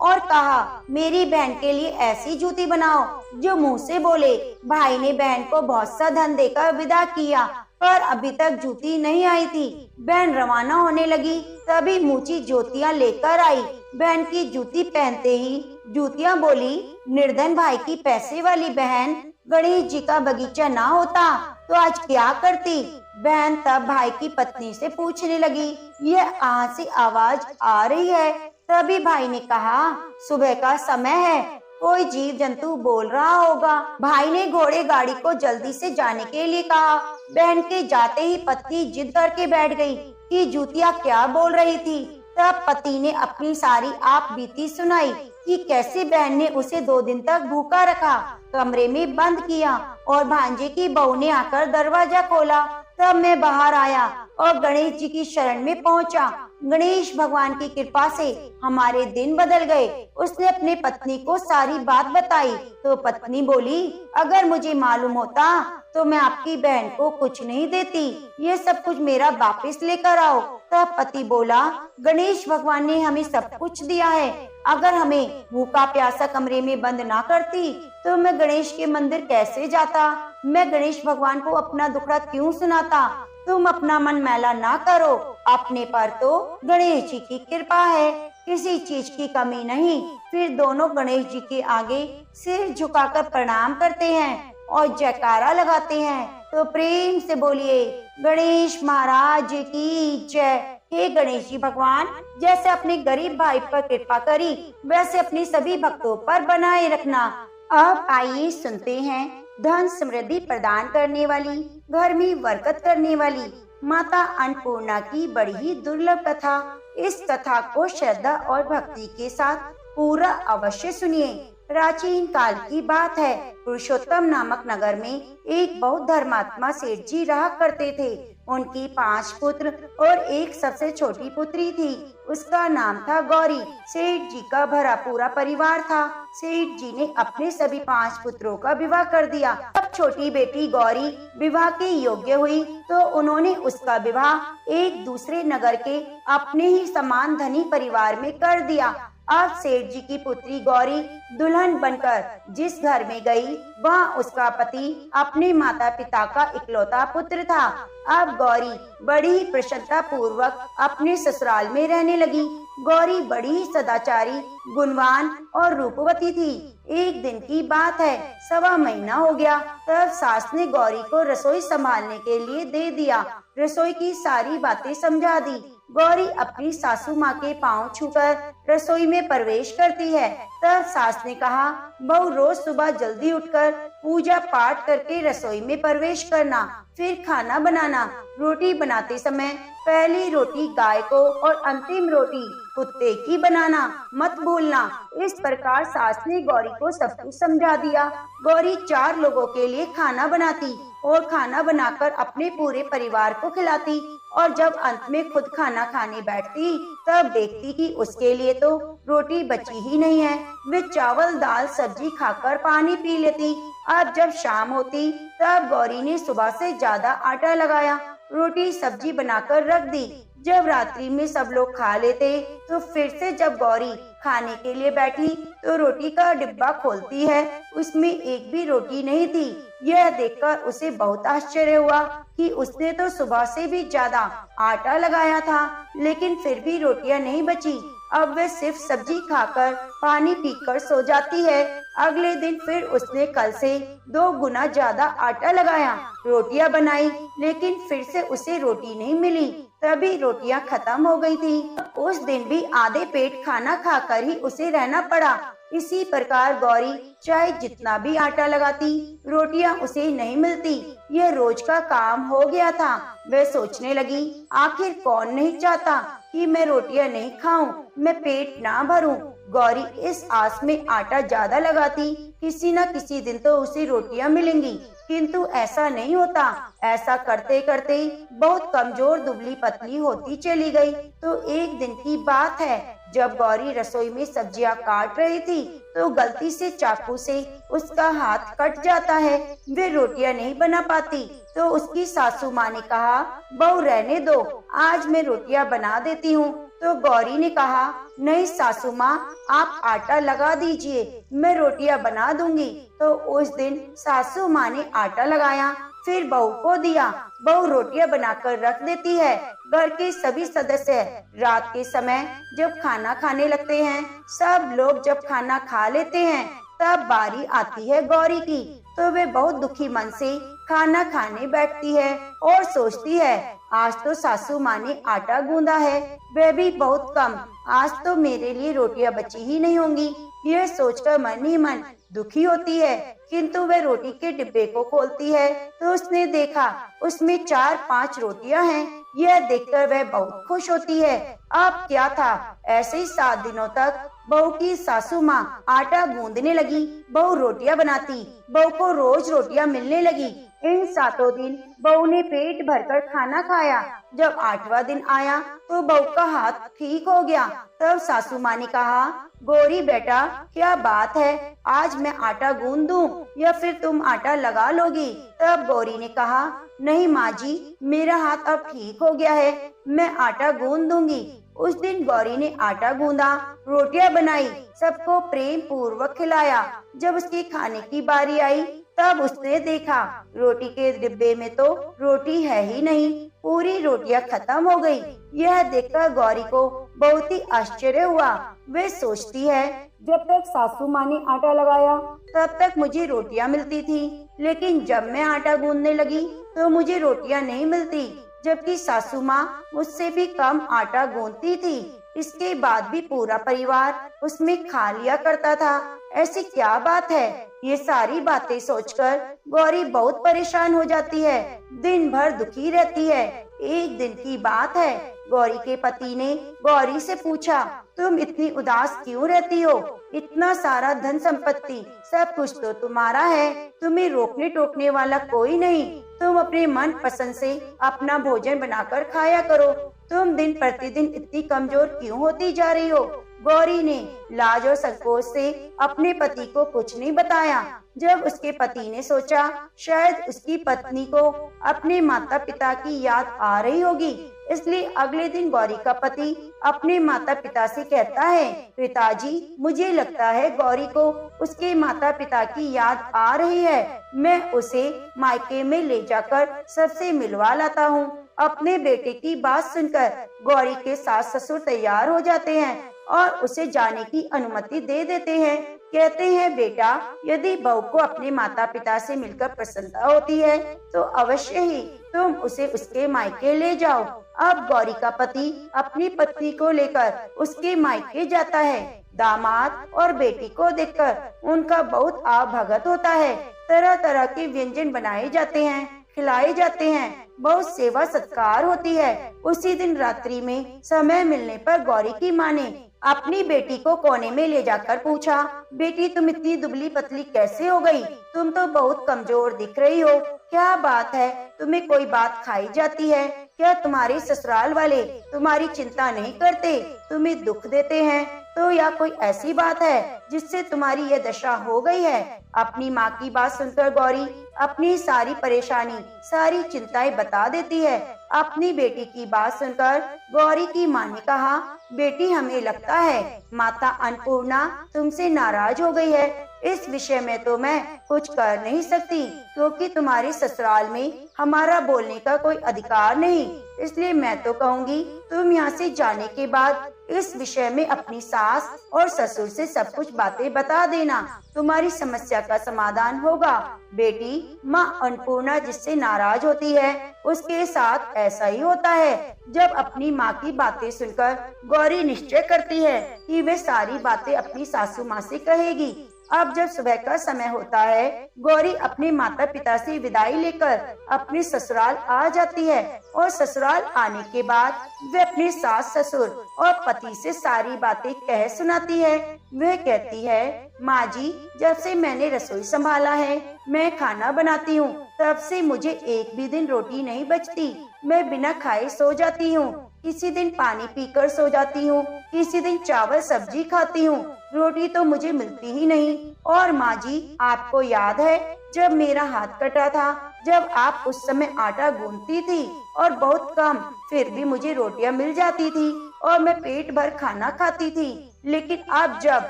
और कहा, मेरी बहन के लिए ऐसी जूती बनाओ जो मुंह से बोले। भाई ने बहन को बहुत सा धन देकर विदा किया, पर अभी तक जूती नहीं आई थी। बहन रवाना होने लगी, तभी मोची जूतियां लेकर आई। बहन की जूती पहनते ही जूतियां बोली, निर्धन भाई की पैसे वाली बहन, गणेश जी का बगीचा ना होता तो आज क्या करती? बहन तब भाई की पत्नी से पूछने लगी, यह कहाँ से आवाज आ रही है? तभी भाई ने कहा, सुबह का समय है, कोई जीव जंतु बोल रहा होगा। भाई ने घोड़े गाड़ी को जल्दी से जाने के लिए कहा। बहन के जाते ही पत्नी जिद करके बैठ गई कि जूतियां क्या बोल रही थी। तब पति ने अपनी सारी आप बीती सुनाई कि कैसे बहन ने उसे 2 दिन तक भूखा रखा, कमरे में बंद किया और भांजे की बहू ने आकर दरवाजा खोला। तब मैं बाहर आया और गणेश जी की शरण में पहुंचा। गणेश भगवान की कृपा से हमारे दिन बदल गए। उसने अपने पत्नी को सारी बात बताई तो पत्नी बोली, अगर मुझे मालूम होता तो मैं आपकी बहन को कुछ नहीं देती, ये सब कुछ मेरा वापिस लेकर आओ। तब पति बोला, गणेश भगवान ने हमें सब कुछ दिया है, अगर हमें भूखा प्यासा कमरे में बंद ना करती तो मैं गणेश के मंदिर कैसे जाता? मैं गणेश भगवान को अपना दुखड़ा क्यों सुनाता? तुम अपना मन मैला ना करो, अपने पर तो गणेश जी की कृपा है, किसी चीज की कमी नहीं। फिर दोनों गणेश जी के आगे सिर झुकाकर प्रणाम करते हैं और जयकारा लगाते हैं। तो प्रेम से बोलिए, गणेश महाराज की जय। हे गणेश जी भगवान, जैसे अपने गरीब भाई पर कृपा करी वैसे अपने सभी भक्तों पर बनाए रखना। अब आइए सुनते हैं धन समृद्धि प्रदान करने वाली, घर में बरकत करने वाली माता अन्नपूर्णा की बड़ी ही दुर्लभ कथा। इस कथा को श्रद्धा और भक्ति के साथ पूरा अवश्य सुनिए। प्राचीन काल की बात है, पुरुषोत्तम नामक नगर में एक बहुत धर्मात्मा सेठ जी रहा करते थे। उनकी 5 पुत्र और एक सबसे छोटी पुत्री थी। उसका नाम था गौरी। सेठ जी का भरा पूरा परिवार था। सेठ जी ने अपने सभी 5 पुत्रों का विवाह कर दिया। अब छोटी बेटी गौरी विवाह के योग्य हुई तो उन्होंने उसका विवाह एक दूसरे नगर के अपने ही समान धनी परिवार में कर दिया। अब सेठ जी की पुत्री गौरी दुल्हन बनकर जिस घर में गई, वहाँ उसका पति अपने माता पिता का इकलौता पुत्र था। अब गौरी बड़ी ही प्रसन्नता पूर्वक अपने ससुराल में रहने लगी। गौरी बड़ी ही सदाचारी, गुणवान और रूपवती थी। एक दिन की बात है, 1.25 महीना हो गया, तब सास ने गौरी को रसोई संभालने के लिए दे दिया। रसोई की सारी बातें समझा दी। गौरी अपनी सासू माँ के पांव छूकर रसोई में प्रवेश करती है। तब सास ने कहा, बहू रोज सुबह जल्दी उठकर पूजा पाठ करके रसोई में प्रवेश करना, फिर खाना बनाना। रोटी बनाते समय पहली रोटी गाय को और अंतिम रोटी कुत्ते की बनाना मत भूलना। इस प्रकार सास ने गौरी को सब कुछ समझा दिया। गौरी 4 लोगों के लिए खाना बनाती और खाना बनाकर अपने पूरे परिवार को खिलाती और जब अंत में खुद खाना खाने बैठती तब देखती कि उसके लिए तो रोटी बची ही नहीं है। वे चावल दाल सब्जी खाकर पानी पी लेती। अब जब शाम होती तब गौरी ने सुबह से ज्यादा आटा लगाया, रोटी सब्जी बनाकर रख दी। जब रात्रि में सब लोग खा लेते तो फिर से जब गौरी खाने के लिए बैठी तो रोटी का डिब्बा खोलती है, उसमें एक भी रोटी नहीं थी। यह देखकर उसे बहुत आश्चर्य हुआ कि उसने तो सुबह से भी ज्यादा आटा लगाया था, लेकिन फिर भी रोटियां नहीं बची। अब वह सिर्फ सब्जी खाकर पानी पीकर सो जाती है। अगले दिन फिर उसने कल से 2 गुना ज्यादा आटा लगाया, रोटियां बनाई, लेकिन फिर से उसे रोटी नहीं मिली। तभी रोटियां खत्म हो गई थी। उस दिन भी आधे पेट खाना खाकर ही उसे रहना पड़ा। इसी प्रकार गौरी चाहे जितना भी आटा लगाती, रोटियां उसे नहीं मिलती। यह रोज का काम हो गया था। वह सोचने लगी, आखिर कौन नहीं चाहता कि मैं रोटियां नहीं खाऊं, मैं पेट ना भरूं। गौरी इस आस में आटा ज्यादा लगाती, किसी न किसी दिन तो उसे रोटियां मिलेंगी, किंतु ऐसा नहीं होता। ऐसा करते करते बहुत कमजोर दुबली पतली होती चली गई। तो एक दिन की बात है, जब गौरी रसोई में सब्जियां काट रही थी तो गलती से चाकू से उसका हाथ कट जाता है। वे रोटियां नहीं बना पाती तो उसकी सासू माँ ने कहा, बहू रहने दो, आज मैं रोटियां बना देती हूँ। तो गौरी ने कहा, नहीं सासू माँ, आप आटा लगा दीजिए, मैं रोटियां बना दूंगी। तो उस दिन सासू माँ ने आटा लगाया, फिर बहू को दिया। बहू रोटियां बनाकर रख देती है। घर के सभी सदस्य रात के समय जब खाना खाने लगते हैं, सब लोग जब खाना खा लेते हैं, तब बारी आती है गौरी की। तो वे बहुत दुखी मन से खाना खाने बैठती है और सोचती है, आज तो सासू माँ ने आटा गूंदा है, वह भी बहुत कम, आज तो मेरे लिए रोटियां बची ही नहीं होंगी। यह सोचकर मन ही मन दुखी होती है। किंतु वह रोटी के डिब्बे को खोलती है तो उसने देखा उसमें 4-5 रोटियां हैं। यह देखकर वह बहुत खुश होती है। अब क्या था, ऐसे ही 7 दिनों तक बहू की सासू माँ आटा गूंदने लगी, बहू रोटियां बनाती, बहू को रोज रोटियां मिलने लगी। इन 7 दिन बहू ने पेट भरकर खाना खाया। जब 8वां दिन आया तो बहू का हाथ ठीक हो गया। तब सासू माँ ने कहा, गौरी बेटा, क्या बात है, आज मैं आटा गूंद दूं या फिर तुम आटा लगा लोगी? तब गौरी ने कहा, नहीं माँ जी, मेरा हाथ अब ठीक हो गया है, मैं आटा गूंद दूंगी। उस दिन गौरी ने आटा गूंदा, रोटियां बनाई, सबको प्रेम पूर्वक खिलाया। जब उसकी खाने की बारी आई तब उसने देखा रोटी के डिब्बे में तो रोटी है ही नहीं, पूरी रोटियां खत्म हो गई। यह देखकर गौरी को बहुत ही आश्चर्य हुआ। वे सोचती है, जब तक सासू माँ ने आटा लगाया तब तक मुझे रोटियां मिलती थी, लेकिन जब मैं आटा गूंदने लगी तो मुझे रोटियां नहीं मिलती, जबकि सासू माँ मुझसे भी कम आटा गूंदती थी। इसके बाद भी पूरा परिवार उसमें खा लिया करता था। ऐसी क्या बात है? ये सारी बातें सोचकर गौरी बहुत परेशान हो जाती है, दिन भर दुखी रहती है। एक दिन की बात है, गौरी के पति ने गौरी से पूछा, तुम इतनी उदास क्यों रहती हो? इतना सारा धन संपत्ति सब कुछ तो तुम्हारा है, तुम्हें रोकने टोकने वाला कोई नहीं, तुम अपने मन पसंद से अपना भोजन बनाकर खाया करो, तुम दिन प्रतिदिन इतनी कमजोर क्यों होती जा रही हो? गौरी ने लाज और संकोच से अपने पति को कुछ नहीं बताया। जब उसके पति ने सोचा शायद उसकी पत्नी को अपने माता पिता की याद आ रही होगी, इसलिए अगले दिन गौरी का पति अपने माता पिता से कहता है, पिताजी, मुझे लगता है गौरी को उसके माता पिता की याद आ रही है, मैं उसे मायके में ले जाकर सबसे मिलवा लाता हूँ। अपने बेटे की बात सुनकर गौरी के सास ससुर तैयार हो जाते हैं और उसे जाने की अनुमति दे देते हैं। कहते हैं, बेटा, यदि बहू को अपने माता पिता से मिलकर प्रसन्नता होती है तो अवश्य ही तुम उसे उसके मायके ले जाओ। अब गौरी का पति अपनी पत्नी को लेकर उसके मायके जाता है। दामाद और बेटी को देखकर उनका बहुत आवभगत होता है। तरह तरह के व्यंजन बनाए जाते हैं, खिलाए जाते हैं, बहुत सेवा सत्कार होती है। उसी दिन रात्रि में समय मिलने पर गौरी की माँ ने अपनी बेटी को कोने में ले जाकर पूछा, बेटी, तुम इतनी दुबली पतली कैसे हो गई? तुम तो बहुत कमजोर दिख रही हो, क्या बात है? तुम्हें कोई बात खाई जाती है क्या? तुम्हारे ससुराल वाले तुम्हारी चिंता नहीं करते, तुम्हें दुख देते हैं तो या कोई ऐसी बात है जिससे तुम्हारी यह दशा हो गई है? अपनी माँ की बात सुनकर गौरी अपनी सारी परेशानी, सारी चिंताएं बता देती है। अपनी बेटी की बात सुनकर गौरी की माँ ने कहा, बेटी हमें लगता है माता अन्नपूर्णा तुमसे नाराज हो गई है। इस विषय में तो मैं कुछ कर नहीं सकती, क्योंकि तुम्हारे ससुराल में हमारा बोलने का कोई अधिकार नहीं। इसलिए मैं तो कहूँगी तुम यहाँ से जाने के बाद इस विषय में अपनी सास और ससुर से सब कुछ बातें बता देना, तुम्हारी समस्या का समाधान होगा। बेटी, माँ अन्नपूर्णा जिससे नाराज होती है उसके साथ ऐसा ही होता है। जब अपनी माँ की बातें सुनकर गौरी निश्चय करती है कि वे सारी बातें अपनी सासू माँ से कहेगी। अब जब सुबह का समय होता है, गौरी अपने माता पिता से विदाई लेकर अपने ससुराल आ जाती है और ससुराल आने के बाद वे अपने सास ससुर और पति से सारी बातें कह सुनाती है। वह कहती है, माँ जी, जब से मैंने रसोई संभाला है, मैं खाना बनाती हूँ, तब से मुझे एक भी दिन रोटी नहीं बचती। मैं बिना खाए सो जाती हूँ, किसी दिन पानी पीकर सो जाती हूँ, किसी दिन चावल सब्जी खाती हूँ, रोटी तो मुझे मिलती ही नहीं। और माँ जी, आपको याद है जब मेरा हाथ कटा था, जब आप उस समय आटा गूंथती थी और बहुत कम, फिर भी मुझे रोटियां मिल जाती थी और मैं पेट भर खाना खाती थी। लेकिन अब जब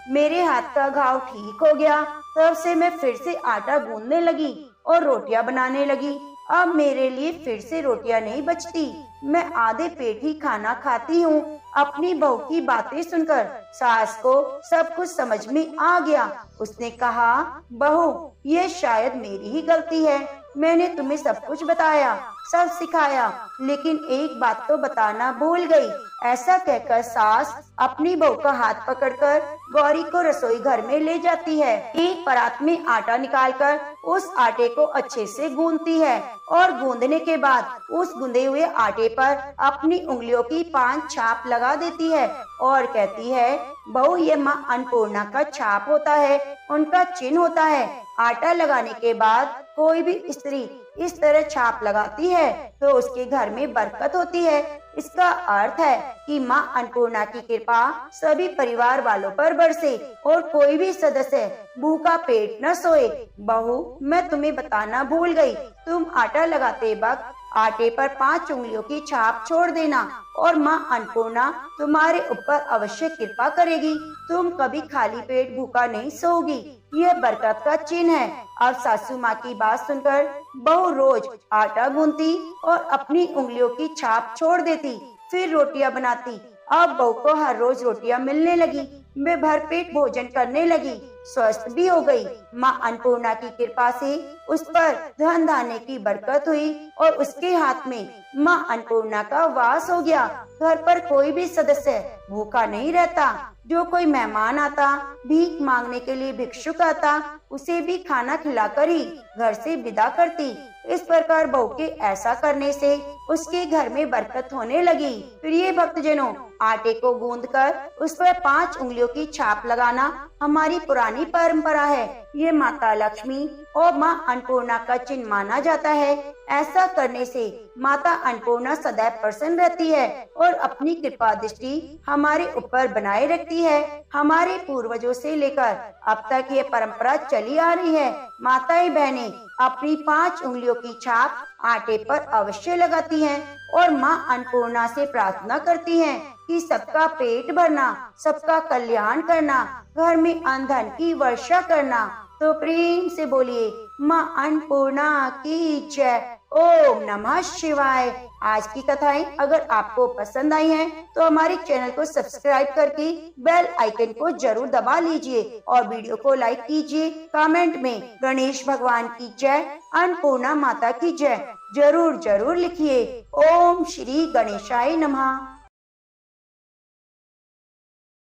मेरे हाथ का घाव ठीक हो गया, तब से मैं फिर से आटा गूंथने लगी और रोटियां बनाने लगी। अब मेरे लिए फिर से रोटियां नहीं बचती, मैं आधे पेट ही खाना खाती हूँ। अपनी बहू की बातें सुनकर सास को सब कुछ समझ में आ गया। उसने कहा, बहू, ये शायद मेरी ही गलती है, मैंने तुम्हें सब कुछ बताया, सब सिखाया, लेकिन एक बात तो बताना भूल गई। ऐसा कहकर सास अपनी बहू का हाथ पकड़कर गौरी को रसोई घर में ले जाती है। एक परात में आटा निकालकर उस आटे को अच्छे से गूंथती है और गूंदने के बाद उस गूंदे हुए आटे पर अपनी उंगलियों की 5 छाप लगा देती है और कहती है, बहू, ये माँ अन्नपूर्णा का छाप होता है, उनका चिन्ह होता है। आटा लगाने के बाद कोई भी स्त्री इस तरह छाप लगाती है तो उसके घर में बरकत होती है। इसका अर्थ है कि माँ अन्नपूर्णा की कृपा सभी परिवार वालों पर बरसे और कोई भी सदस्य भूखा पेट न सोए। बहू, मैं तुम्हें बताना भूल गई, तुम आटा लगाते वक्त आटे पर 5 उंगलियों की छाप छोड़ देना और माँ अन्नपूर्णा तुम्हारे ऊपर अवश्य कृपा करेगी। तुम कभी खाली पेट भूखा नहीं सोओगी, यह बरकत का चिन्ह है। अब सासू माँ की बात सुनकर बहू रोज आटा गूंथती और अपनी उंगलियों की छाप छोड़ देती, फिर रोटियां बनाती। अब बहू को हर रोज रोटियां मिलने लगी, वे भरपेट भोजन करने लगी, स्वस्थ भी हो गई। माँ अन्नपूर्णा की कृपा से उस पर धन धान्य की बरकत हुई और उसके हाथ में माँ अन्नपूर्णा का वास हो गया। घर पर कोई भी सदस्य भूखा नहीं रहता। जो कोई मेहमान आता, भीख मांगने के लिए भिक्षुक आता, उसे भी खाना खिलाकर ही घर से विदा करती। इस प्रकार बहू के ऐसा करने से उसके घर में बरकत होने लगी। प्रिय भक्तजनों, आटे को गूंथकर उस पर 5 उंगलियों की छाप लगाना हमारी पुरानी परंपरा है। ये माता लक्ष्मी और माँ अन्नपूर्णा का चिन्ह माना जाता है। ऐसा करने से माता अन्नपूर्णा सदैव प्रसन्न रहती है और अपनी कृपा दृष्टि हमारे ऊपर बनाए रखती है। हमारे पूर्वजों से लेकर अब तक ये परंपरा चली आ रही है। माताएं बहनें अपनी 5 उंगलियों की छाप आटे पर अवश्य लगाती हैं और माँ अन्नपूर्णा से प्रार्थना करती हैं कि सबका पेट भरना, सबका कल्याण करना, घर में अन्न धन की वर्षा करना। तो प्रेम से बोलिए, माँ अन्नपूर्णा की जय। ओम नमः शिवाय। आज की कथाएं अगर आपको पसंद आई हैं, तो हमारे चैनल को सब्सक्राइब करके बेल आइकन को जरूर दबा लीजिए और वीडियो को लाइक कीजिए। कमेंट में गणेश भगवान की जय, अन्नपूर्णा माता की जय जरूर जरूर लिखिए। ओम श्री गणेशाय नमः।